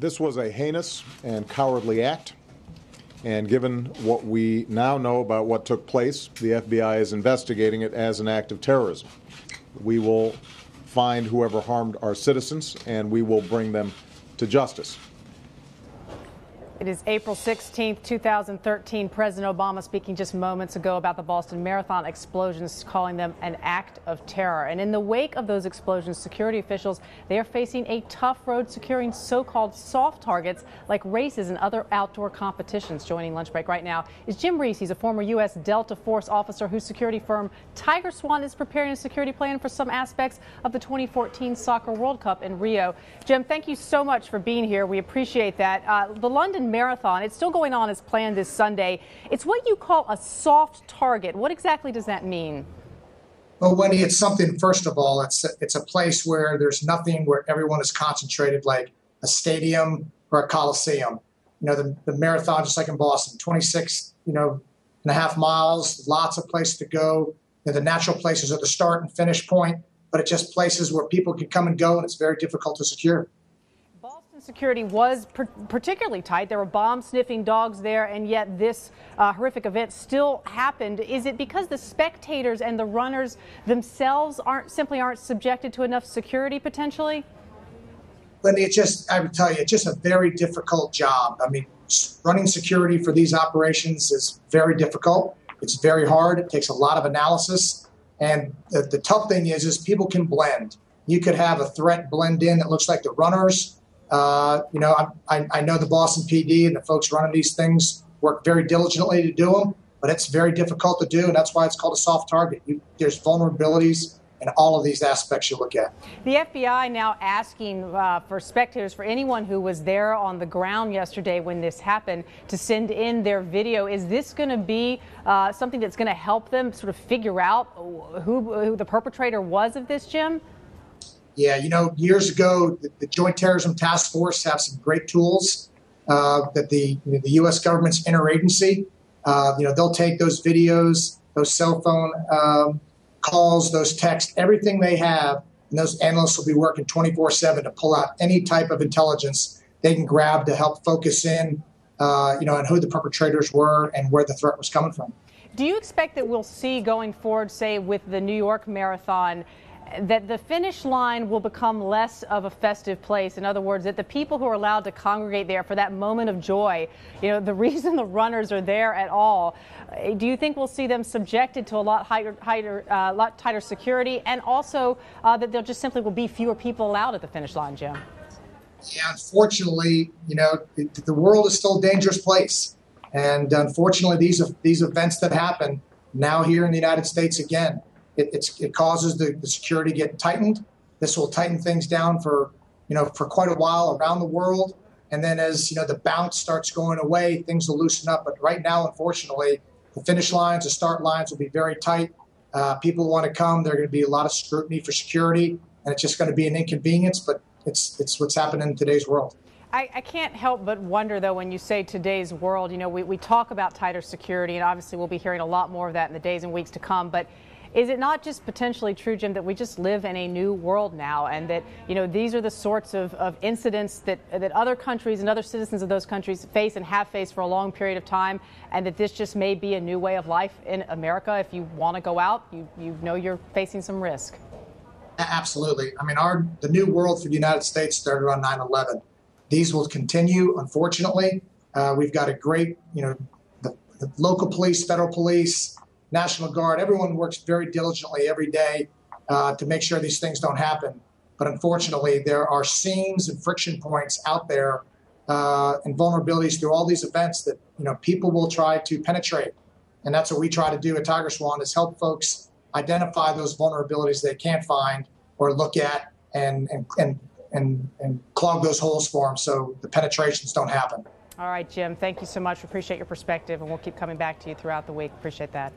This was a heinous and cowardly act. And given what we now know about what took place, the FBI is investigating it as an act of terrorism. We will find whoever harmed our citizens, and we will bring them to justice. It is April 16th, 2013. President Obama speaking just moments ago about the Boston Marathon explosions, calling them an act of terror. And in the wake of those explosions, security officials, they are facing a tough road securing so-called soft targets like races and other outdoor competitions. Joining lunch break right now is Jim Reese. He's a former U.S. Delta Force officer whose security firm TigerSwan is preparing a security plan for some aspects of the 2014 Soccer World Cup in Rio. Jim, thank you so much for being here. We appreciate that. The London Marathon, it's still going on as planned this Sunday. It's what you call a soft target. What exactly does that mean? Well, Wendy, it's something, first of all, it's a place where there's nothing where everyone is concentrated like a stadium or a coliseum. You know, the marathon, just like in Boston, 26, and a half miles, lots of places to go. The natural places are the start and finish point, but it's just places where people can come and go, and it's very difficult to secure. Security was particularly tight. There were bomb-sniffing dogs there, and yet this horrific event still happened. Is it because the spectators and the runners themselves aren't subjected to enough security potentially? Wendy, I would tell you, it's just a very difficult job. I mean, running security for these operations is very difficult. It's very hard. It takes a lot of analysis. And the tough thing is people can blend. You could have a threat blend in that looks like the runners. I know the Boston PD and the folks running these things work very diligently to do them, but it's very difficult to do, and that's why it's called a soft target. There's vulnerabilities in all of these aspects you look at. The FBI now asking for spectators, for anyone who was there on the ground yesterday when this happened, to send in their video. Is this going to be something that's going to help them sort of figure out who the perpetrator was of this, Jim? Yeah, years ago, the Joint Terrorism Task Force have some great tools that the U.S. government's interagency. They'll take those videos, those cell phone calls, those texts, everything they have, and those analysts will be working 24/7 to pull out any type of intelligence they can grab to help focus in, on who the perpetrators were and where the threat was coming from. Do you expect that we'll see going forward, say with the New York Marathon, that the finish line will become less of a festive place? In other words, that the people who are allowed to congregate there for that moment of joy, the reason the runners are there at all, do you think we'll see them subjected to a lot tighter security, and also that there just simply will be fewer people allowed at the finish line, Jim? Yeah, unfortunately, the world is still a dangerous place. And unfortunately, these events that happen now here in the United States again, it causes the security to get tightened. This will tighten things down for quite a while around the world. And then as the bounce starts going away, things will loosen up. But right now, unfortunately, the finish lines, the start lines will be very tight. People want to come. There's going to be a lot of scrutiny for security, and it's just going to be an inconvenience. But it's what's happening in today's world. I can't help but wonder, though, when you say today's world, we talk about tighter security, and obviously we'll be hearing a lot more of that in the days and weeks to come. But is it not just potentially true, Jim, that we just live in a new world now, and that, these are the sorts of incidents that other countries and other citizens of those countries face and have faced for a long period of time, and that this just may be a new way of life in America? If you want to go out, you know you're facing some risk. Absolutely. I mean, the new world for the United States started on 9/11. These will continue, unfortunately. We've got a great, the local police, federal police, National Guard, everyone works very diligently every day to make sure these things don't happen. But unfortunately, there are seams and friction points out there and vulnerabilities through all these events that people will try to penetrate. And that's what we try to do at TigerSwan, is help folks identify those vulnerabilities they can't find or look at and clog those holes for them so the penetrations don't happen. All right, Jim, thank you so much. We appreciate your perspective, and we'll keep coming back to you throughout the week. Appreciate that.